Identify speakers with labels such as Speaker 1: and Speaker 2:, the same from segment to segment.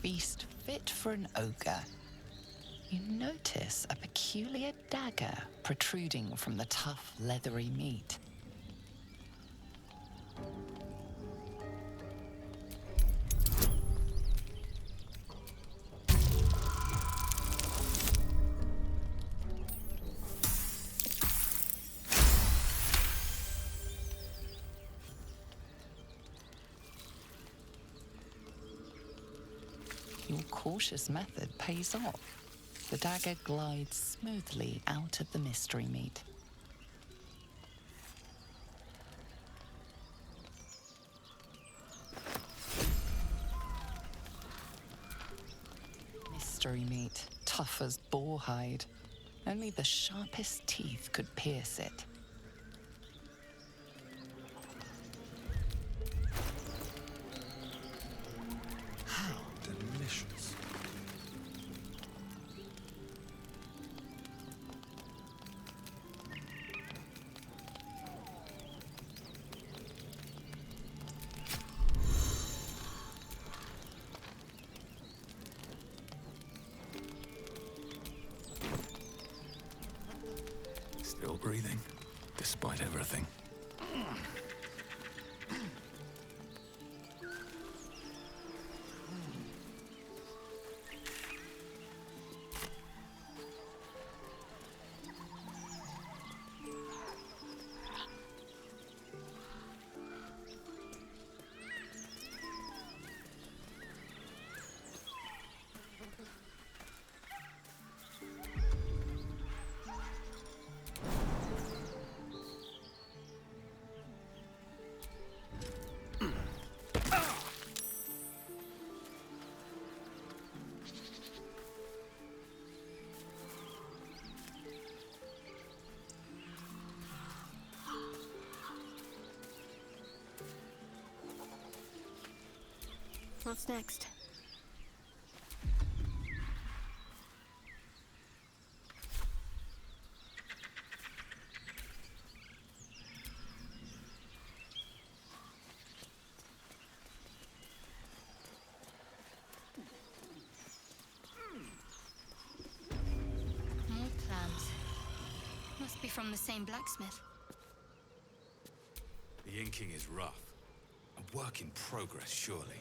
Speaker 1: feast fit for an ogre. You notice a peculiar dagger protruding from the tough, leathery meat. Your cautious method pays off. The dagger glides smoothly out of the mystery meat. Mystery meat, tough as boar hide. Only the sharpest teeth could pierce it.
Speaker 2: How delicious. Still breathing, despite everything.
Speaker 3: What's next?
Speaker 4: More clams. Must be from the same blacksmith.
Speaker 5: The inking is rough. A work in progress, surely.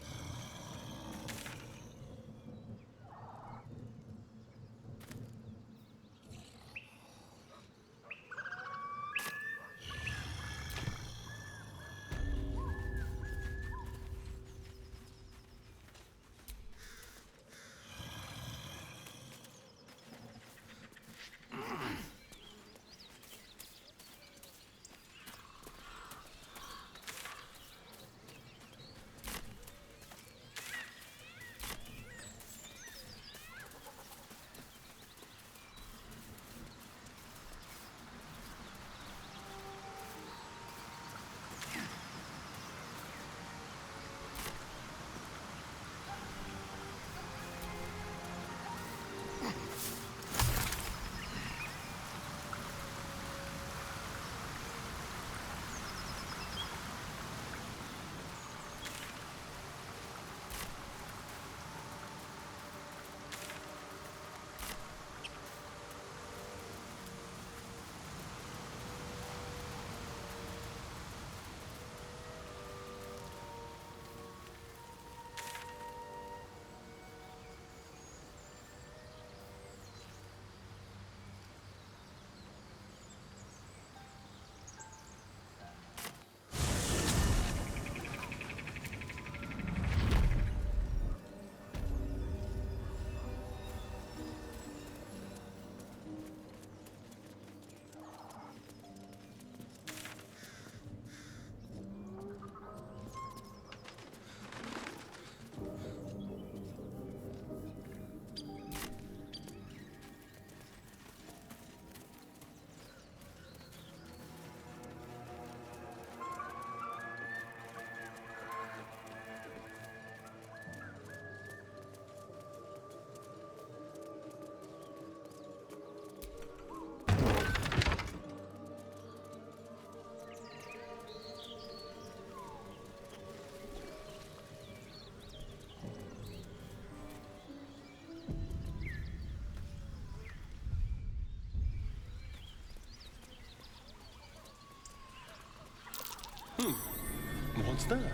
Speaker 3: stir.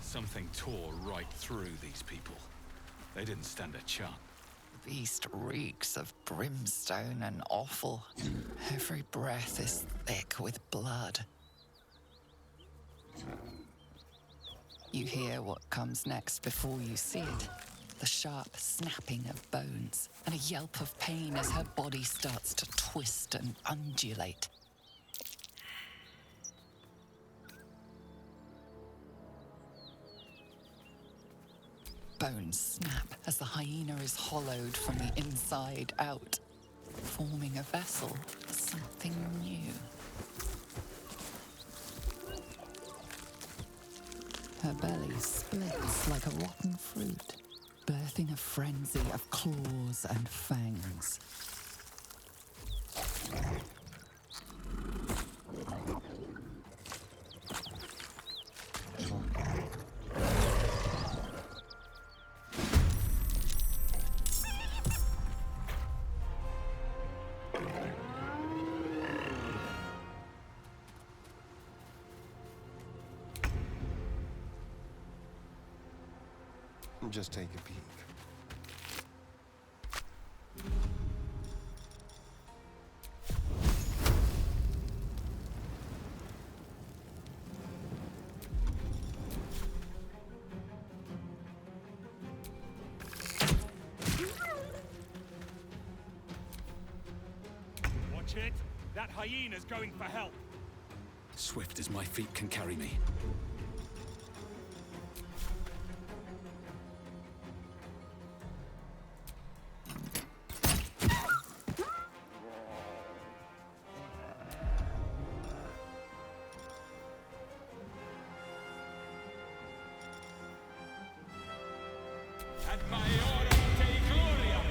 Speaker 5: Something tore right through these people. They didn't stand a chance.
Speaker 1: The beast reeks of brimstone and offal. Every breath is thick with blood. You hear what comes next before you see it. The sharp snapping of bones and a yelp of pain as her body starts to twist and undulate. Bones snap as the hyena is hollowed from the inside out, forming a vessel for something new. Her belly splits like a rotten fruit, birthing a frenzy of claws and fangs.
Speaker 3: Just take a peek.
Speaker 6: Watch it! That hyena's going for help!
Speaker 5: Swift as my feet can carry me.
Speaker 6: Ad maior te gloria!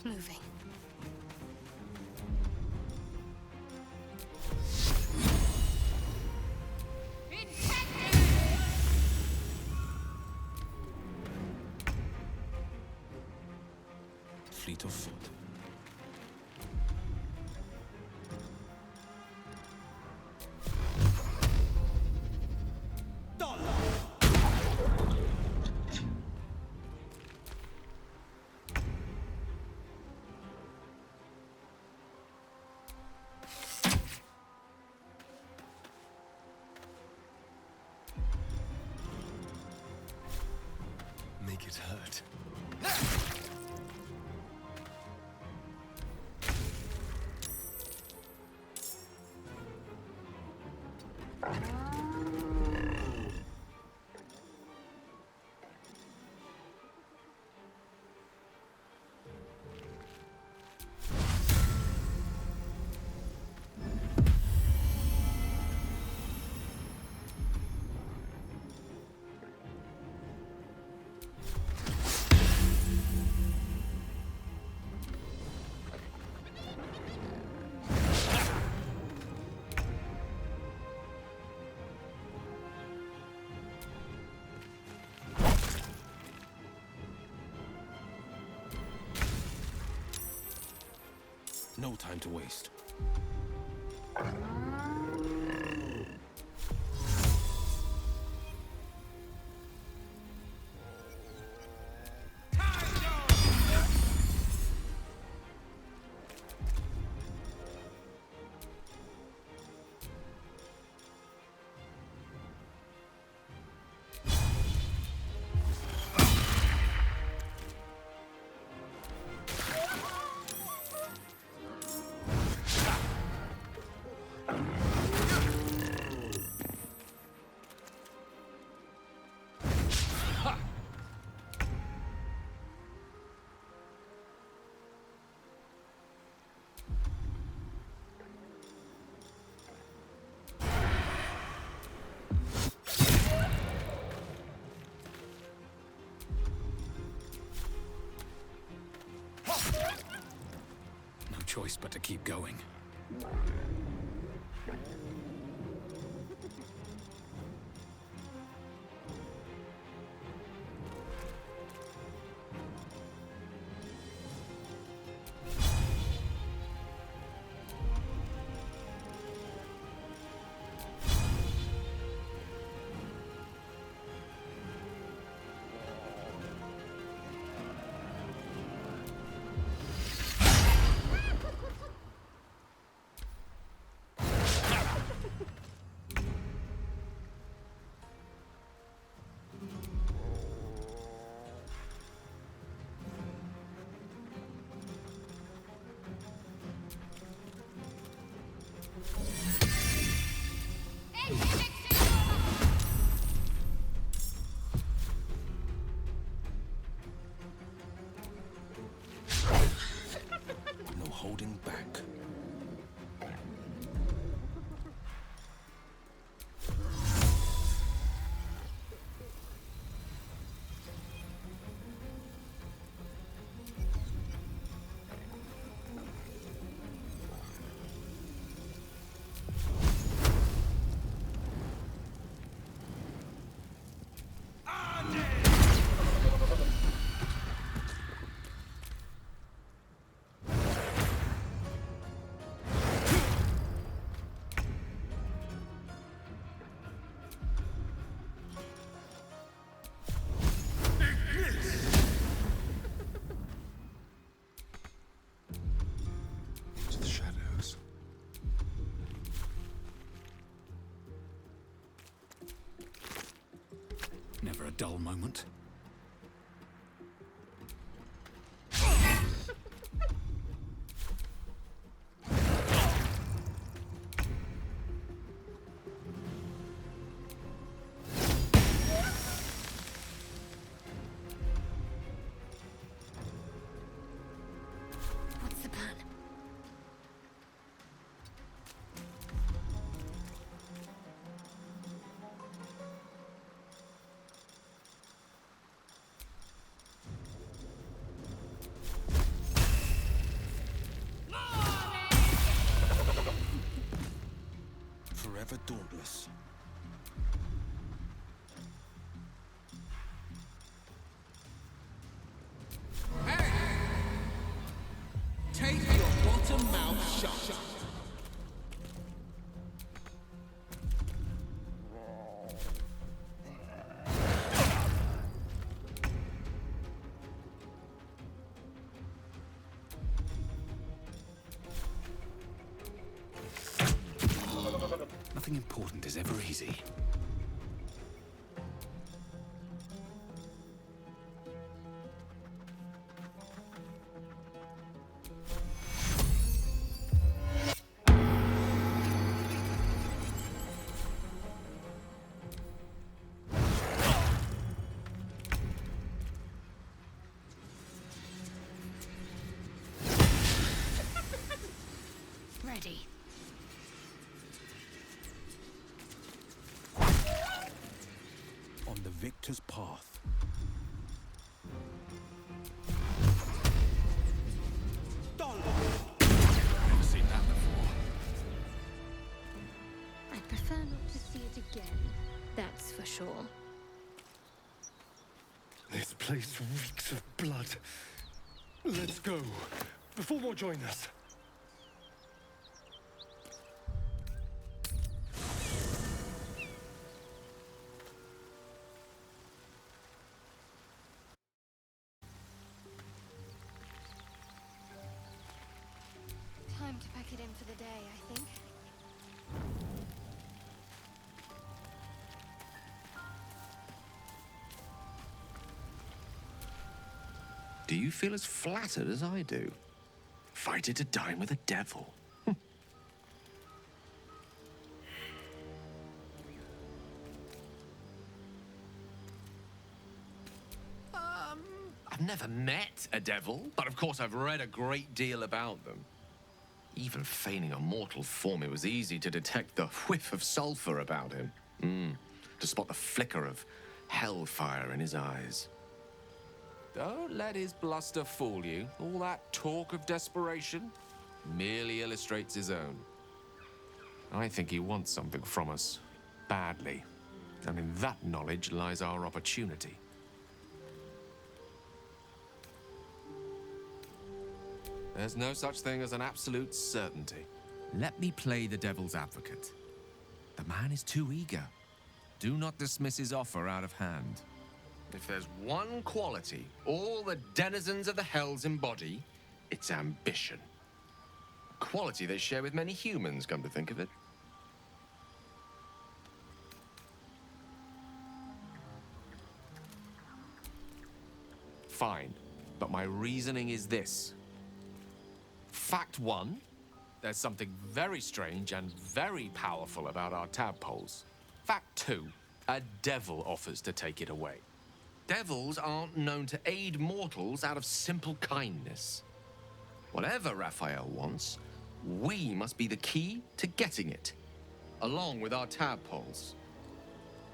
Speaker 4: Moving.
Speaker 5: Fleet of foot.
Speaker 3: Make it hurt.
Speaker 5: No time to waste.
Speaker 2: choice but to keep going. No holding back.
Speaker 3: To the shadows.
Speaker 2: Never a dull moment.
Speaker 4: What's the plan?
Speaker 3: Forever dauntless.
Speaker 7: Take your bottom mouth shut.
Speaker 2: Nothing important is ever easy.
Speaker 4: Ready.
Speaker 3: On the victor's path.
Speaker 5: Never seen that before.
Speaker 4: I'd prefer not to see it again. That's for sure.
Speaker 3: This place reeks of blood. Let's go, before more join us.
Speaker 4: Time to pack it in for the day, I think.
Speaker 8: Do you feel as flattered as I do? Fighter to dine with a devil. I've never met a devil, but of course I've read a great deal about them. Even feigning a mortal form, it was easy to detect the whiff of sulfur about him. To spot the flicker of hellfire in his eyes.
Speaker 7: Don't let his bluster fool you. All that talk of desperation.
Speaker 8: merely illustrates his own. I think he wants something from us, badly. And in that knowledge lies our opportunity. There's no such thing as an absolute certainty. Let me play the devil's advocate. The man is too eager. Do not dismiss his offer out of hand. If there's one quality all the denizens of the Hells embody, it's ambition. A quality they share with many humans, come to think of it. Fine, but my reasoning is this. Fact one, there's something very strange and very powerful about our tadpoles. Fact two, a devil offers to take it away. Devils aren't known to aid mortals out of simple kindness. Whatever Raphael wants, we must be the key to getting it, along with our tadpoles.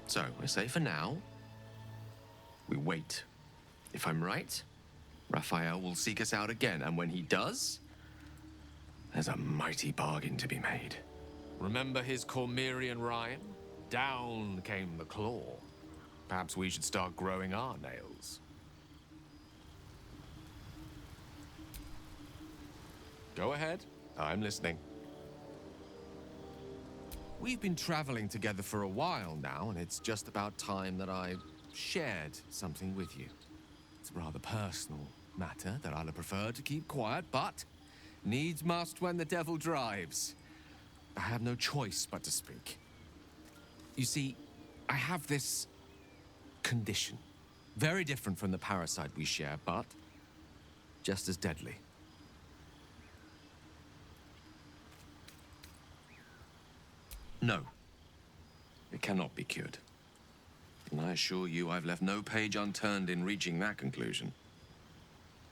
Speaker 8: So, I say for now, we wait. If I'm right, Raphael will seek us out again, and when he does, there's a mighty bargain to be made. Remember his Cormyrean rhyme? Down came the claw. Perhaps we should start growing our nails. Go ahead. I'm listening. We've been traveling together for a while now, and it's just about time that I shared something with you. It's a rather personal matter that I'd have preferred to keep quiet, but needs must when the devil drives. I have no choice but to speak. You see, I have this condition. Very different from the parasite we share, but just as deadly. No, it cannot be cured. And I assure you I've left no page unturned in reaching that conclusion.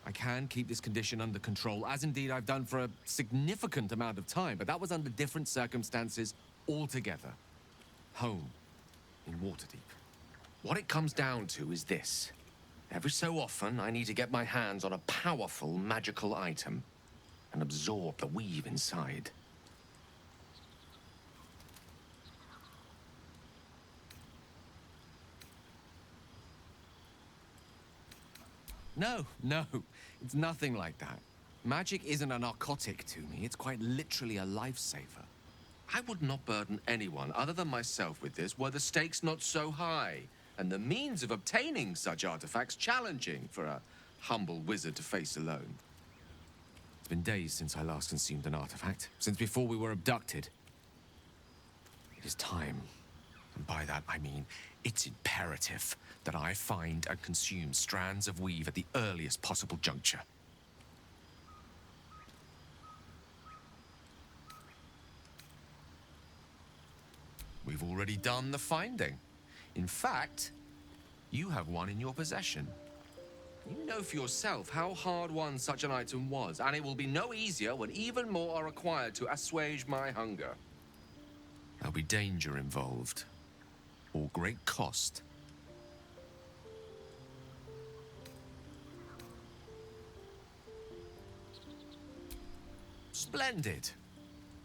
Speaker 8: I can keep this condition under control, as indeed I've done for a significant amount of time, but that was under different circumstances altogether. Home, in Waterdeep. What it comes down to is this. Every so often, I need to get my hands on a powerful magical item and absorb the weave inside. No, it's nothing like that. Magic isn't a narcotic to me, it's quite literally a lifesaver. I would not burden anyone other than myself with this were the stakes not so high, and the means of obtaining such artifacts challenging for a humble wizard to face alone. It's been days since I last consumed an artifact, since before we were abducted. It is time, and by that I mean it's imperative that I find and consume strands of weave at the earliest possible juncture. We've already done the finding. In fact, you have one in your possession. You know for yourself how hard-won such an item was, and it will be no easier when even more are required to assuage my hunger. There'll be danger involved, or great cost. Splendid.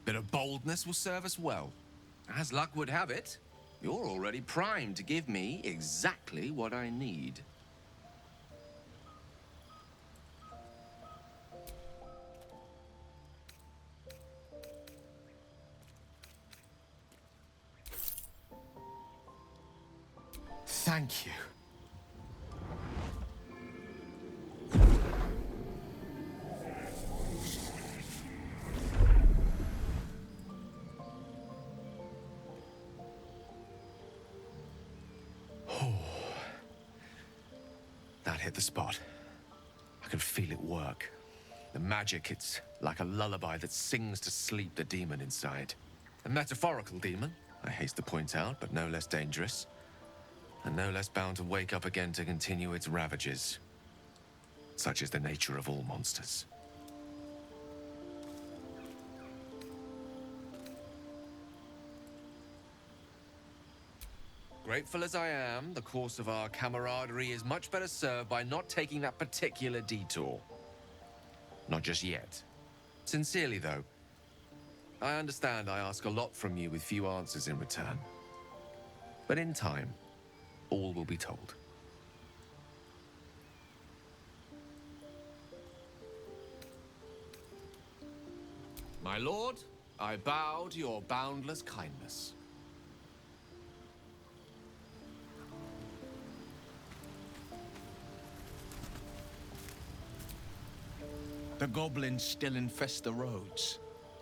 Speaker 8: Bit of boldness will serve us well. As luck would have it, you're already primed to give me exactly what I need. Thank you. That hit the spot. I can feel it work. The magic, it's like a lullaby that sings to sleep the demon inside. A metaphorical demon, I haste to point out, but no less dangerous. And no less bound to wake up again to continue its ravages. Such is the nature of all monsters. Grateful as I am, the course of our camaraderie is much better served by not taking that particular detour. Not just yet. Sincerely, though, I understand I ask a lot from you with few answers in return. But in time, all will be told. My lord, I bow to your boundless kindness.
Speaker 9: The goblins still infest the roads.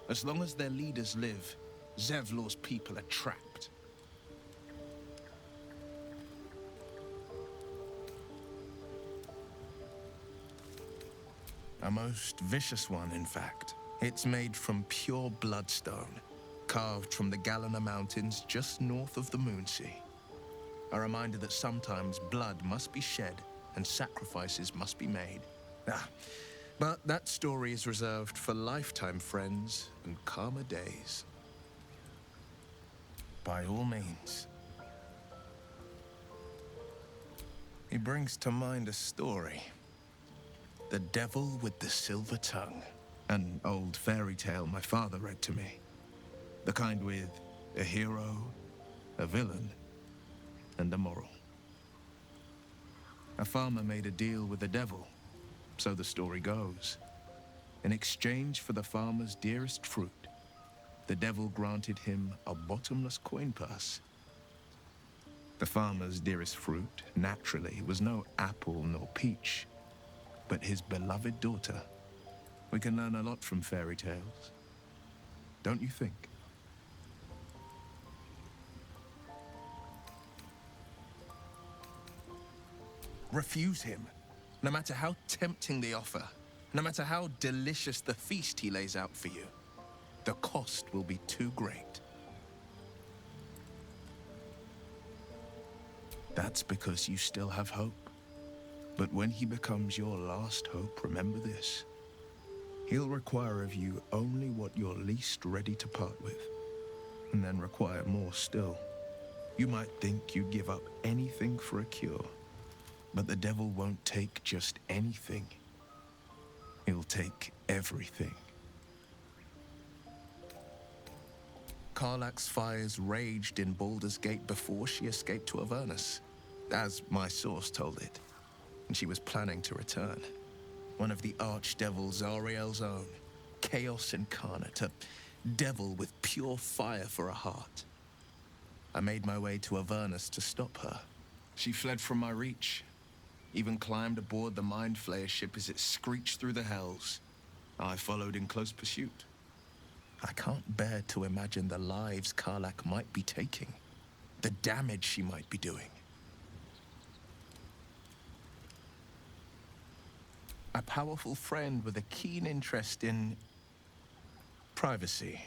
Speaker 9: As long as their leaders live, Zevlor's people are trapped. A most vicious one, in fact. It's made from pure bloodstone, carved from the Galena Mountains just north of the Moonsea. A reminder that sometimes blood must be shed and sacrifices must be made. But that story is reserved for lifetime friends and calmer days. By all means. He brings to mind a story. The Devil with the Silver Tongue. An old fairy tale my father read to me. The kind with a hero, a villain, and a moral. A farmer made a deal with the devil, so the story goes. In exchange for the farmer's dearest fruit, the devil granted him a bottomless coin purse. The farmer's dearest fruit, naturally, was no apple nor peach, but his beloved daughter. We can learn a lot from fairy tales, don't you think? Refuse him, no matter how tempting the offer, no matter how delicious the feast he lays out for you. The cost will be too great. That's because you still have hope. But when he becomes your last hope, remember this. He'll require of you only what you're least ready to part with, and then require more still. You might think you'd give up anything for a cure, but the devil won't take just anything. He'll take everything. Karlach's fires raged in Baldur's Gate before she escaped to Avernus, as my source told it, and she was planning to return. One of the archdevils Zariel's own, chaos incarnate, a devil with pure fire for a heart. I made my way to Avernus to stop her. She fled from my reach, even climbed aboard the Mind Flayer ship as it screeched through the hells. I followed in close pursuit. I can't bear to imagine the lives Karlach might be taking, the damage she might be doing. A powerful friend with a keen interest in privacy.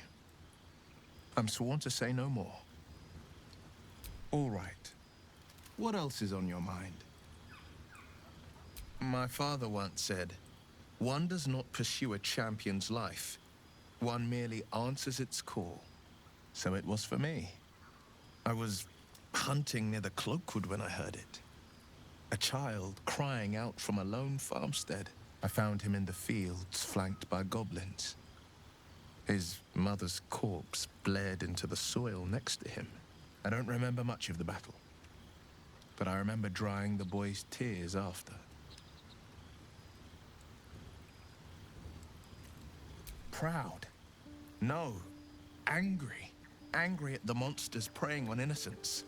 Speaker 9: I'm sworn to say no more. All right. What else is on your mind? My father once said, one does not pursue a champion's life. One merely answers its call. So it was for me. I was hunting near the Cloakwood when I heard it. A child crying out from a lone farmstead. I found him in the fields, flanked by goblins. His mother's corpse blared into the soil next to him. I don't remember much of the battle, but I remember drying the boy's tears after. Proud? No. Angry. Angry at the monsters preying on innocents.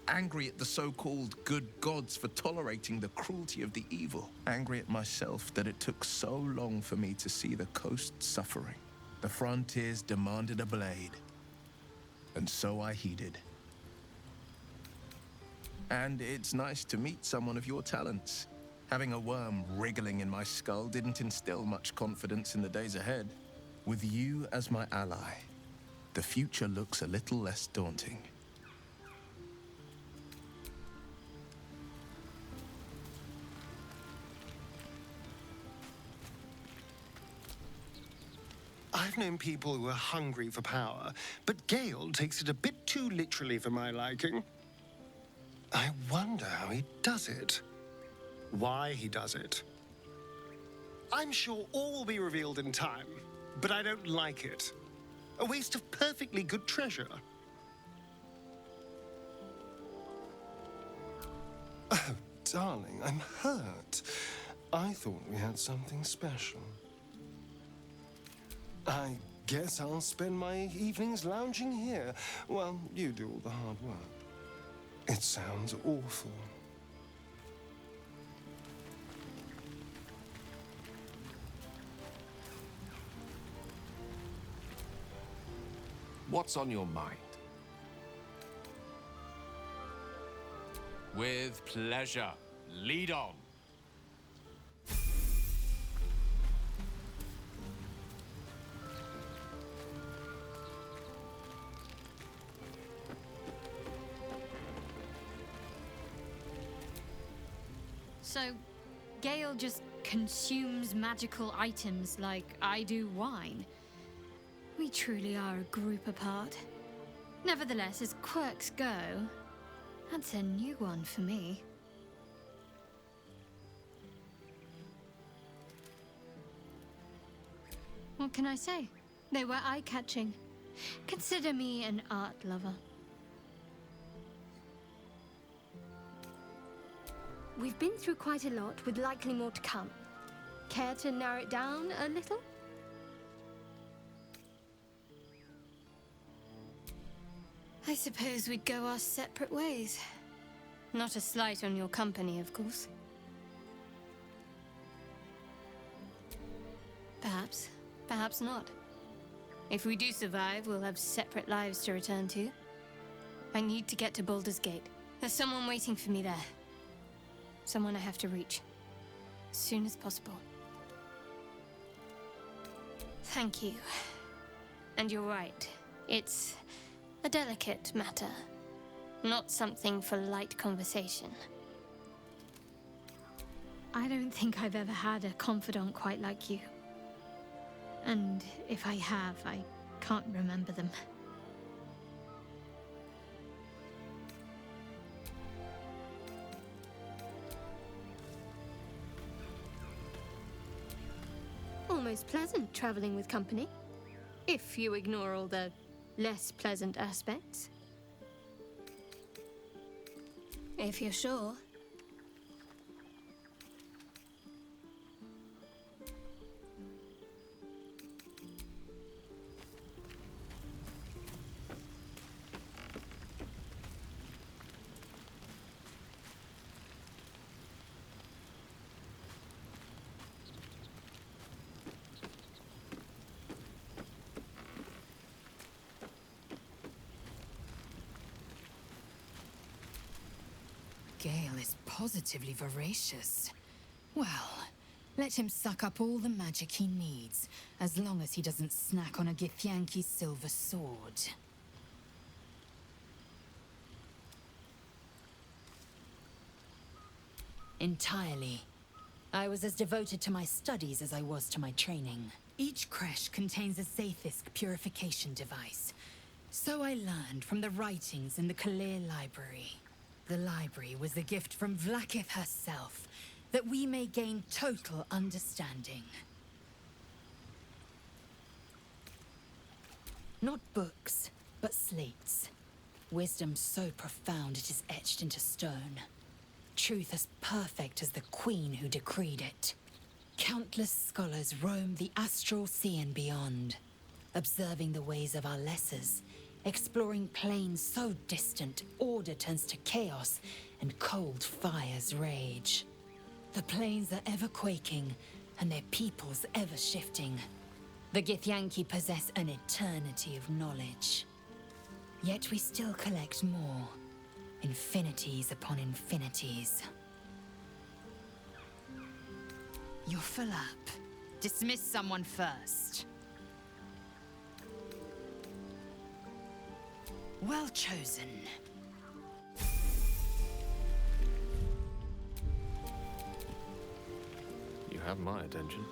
Speaker 9: Angry at the so-called good gods for tolerating the cruelty of the evil. Angry at myself that it took so long for me to see the coast suffering. The frontiers demanded a blade. And so I heeded. And it's nice to meet someone of your talents. Having a worm wriggling in my skull didn't instill much confidence in the days ahead. With you as my ally, the future looks a little less daunting.
Speaker 10: I've known people who are hungry for power, but Gale takes it a bit too literally for my liking. I wonder how he does it. Why he does it. I'm sure all will be revealed in time, but I don't like it. A waste of perfectly good treasure. Oh, darling, I'm hurt. I thought we had something special. I guess I'll spend my evenings lounging here while you do all the hard work. It sounds awful.
Speaker 8: What's on your mind?
Speaker 2: With pleasure. Lead on.
Speaker 4: So, Gale just consumes magical items like I do wine. We truly are a group apart. Nevertheless, as quirks go, that's a new one for me. What can I say? They were eye-catching. Consider me an art lover.
Speaker 11: We've been through quite a lot, with likely more to come. Care to narrow it down a little?
Speaker 4: I suppose we'd go our separate ways. Not a slight on your company, of course. Perhaps. Perhaps not. If we do survive, we'll have separate lives to return to. I need to get to Baldur's Gate. There's someone waiting for me there. Someone I have to reach. As soon as possible. Thank you. And you're right. It's a delicate matter. Not something for light conversation.
Speaker 11: I don't think I've ever had a confidant quite like you. And if I have, I can't remember them. Almost pleasant traveling with company. If you ignore all the less pleasant aspects.
Speaker 4: If you're sure.
Speaker 1: Gale is positively voracious. Well, let him suck up all the magic he needs, as long as he doesn't snack on a Githyanki's silver sword. Entirely. I was as devoted to my studies as I was to my training. Each creche contains a Zaithisk purification device. So I learned from the writings in the Kalir Library. The library was a gift from Vlaakith herself, that we may gain total understanding. Not books, but slates. Wisdom so profound it is etched into stone. Truth as perfect as the queen who decreed it. Countless scholars roam the astral sea and beyond, observing the ways of our lessers, exploring planes so distant, order turns to chaos, and cold fires rage. The planes are ever quaking, and their peoples ever shifting. The Githyanki possess an eternity of knowledge. Yet we still collect more. Infinities upon infinities. You're full up. Dismiss someone first. Well chosen.
Speaker 8: You have my attention.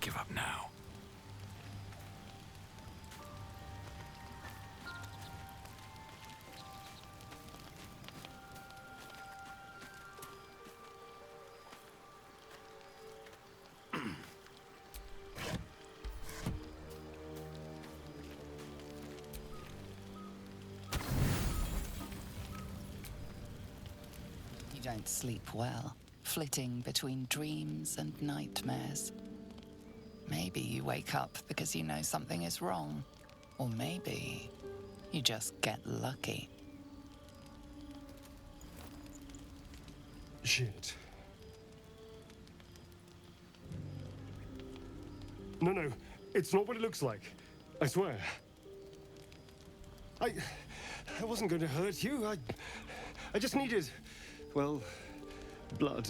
Speaker 2: give up now.
Speaker 1: You don't sleep well, flitting between dreams and nightmares. Maybe you wake up because you know something is wrong. Or maybe you just get lucky.
Speaker 12: Shit. No, it's not what it looks like. I swear. I wasn't going to hurt you. I just needed, well, blood.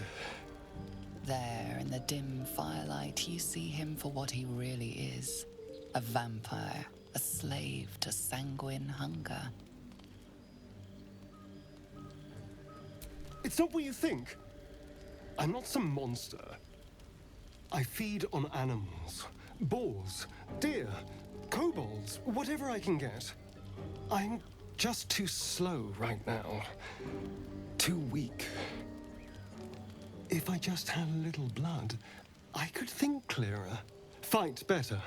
Speaker 1: There, in the dim firelight, you see him for what he really is. A vampire, a slave to sanguine hunger.
Speaker 12: It's not what you think. I'm not some monster. I feed on animals. Boars, deer, kobolds, whatever I can get. I'm just too slow right now. Too weak. If I just had a little blood, I could think clearer, fight better.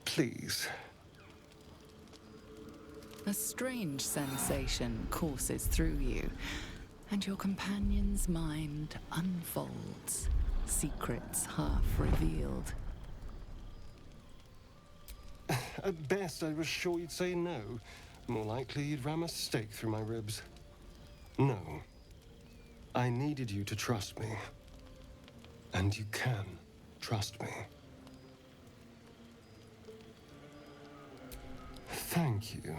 Speaker 12: Please.
Speaker 1: A strange sensation courses through you, and your companion's mind unfolds, secrets half revealed.
Speaker 12: At best, I was sure you'd say no. More likely, you'd ram a stake through my ribs. No. I needed you to trust me. And you can trust me. Thank you.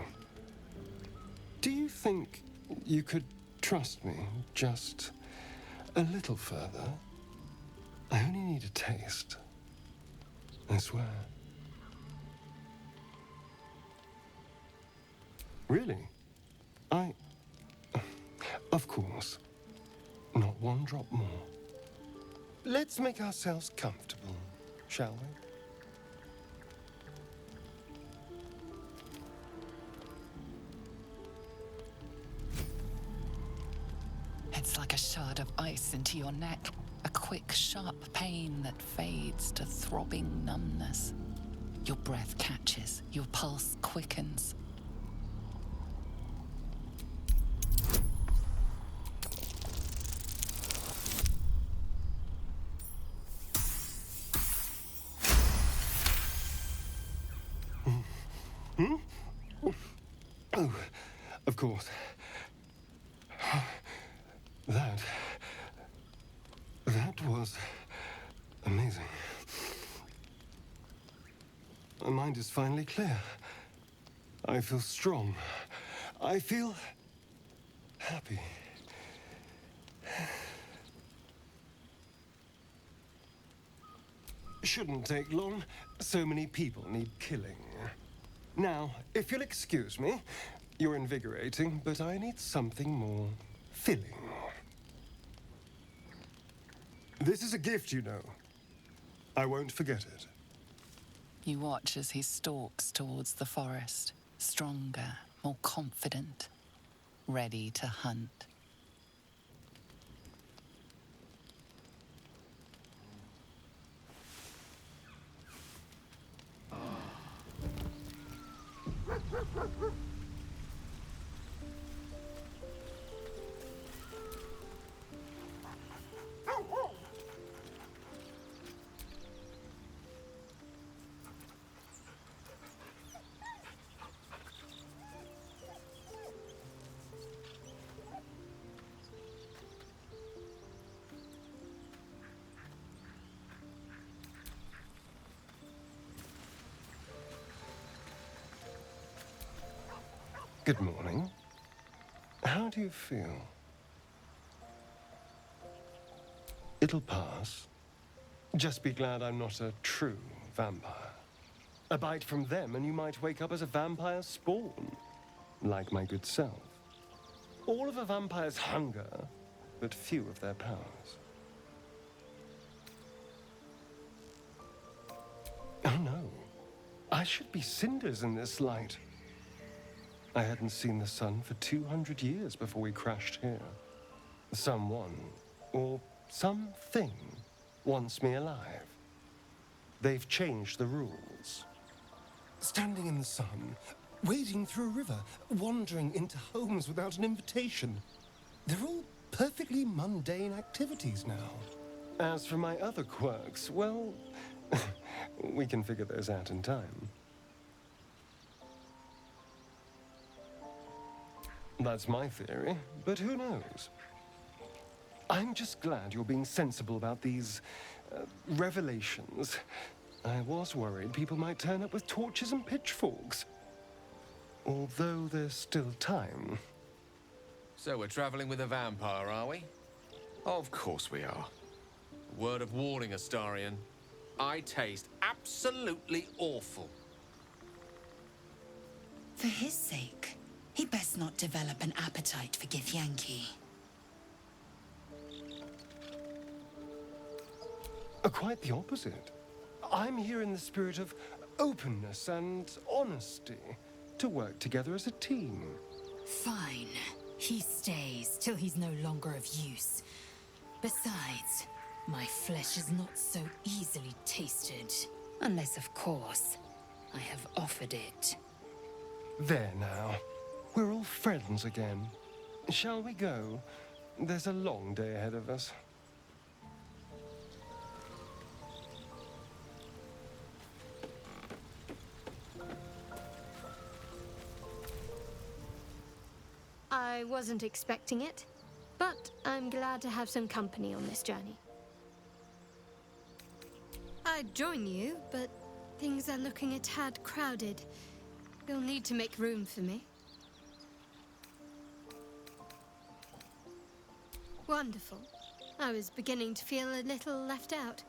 Speaker 12: Do you think you could trust me just a little further? I only need a taste. I swear. Really? Of course. Not one drop more. Let's make ourselves comfortable, shall we?
Speaker 1: It's like a shard of ice into your neck, a quick, sharp pain that fades to throbbing numbness. Your breath catches, your pulse quickens.
Speaker 12: Oh, of course. That was amazing. My mind is finally clear. I feel strong. I feel happy. Shouldn't take long. So many people need killing. Now, if you'll excuse me, you're invigorating, but I need something more filling. This is a gift, you know. I won't forget it.
Speaker 1: You watch as he stalks towards the forest, stronger, more confident, ready to hunt.
Speaker 12: Good morning. How do you feel? It'll pass. Just be glad I'm not a true vampire. A bite from them and you might wake up as a vampire spawn, like my good self. All of a vampire's hunger, but few of their powers. should be cinders in this light. I hadn't seen the sun for 200 years before we crashed here. Someone, or something, wants me alive. They've changed the rules. Standing in the sun, wading through a river, wandering into homes without an invitation. They're all perfectly mundane activities now. As for my other quirks, well, we can figure those out in time. That's my theory, but who knows? I'm just glad you're being sensible about these revelations. I was worried people might turn up with torches and pitchforks. Although there's still time.
Speaker 8: So we're traveling with a vampire, are we? Of course we are. Word of warning, Astarion. I taste absolutely awful.
Speaker 13: For his sake, he best not develop an appetite for Githyanki.
Speaker 12: Quite the opposite. I'm here in the spirit of openness and honesty, to work together as a team.
Speaker 13: Fine. He stays till he's no longer of use. Besides, my flesh is not so easily tasted. Unless, of course, I have offered it.
Speaker 12: There now. We're all friends again. Shall we go? There's a long day ahead of us.
Speaker 11: I wasn't expecting it, but I'm glad to have some company on this journey. I'd join you, but things are looking a tad crowded. You'll need to make room for me. Wonderful. I was beginning to feel a little left out.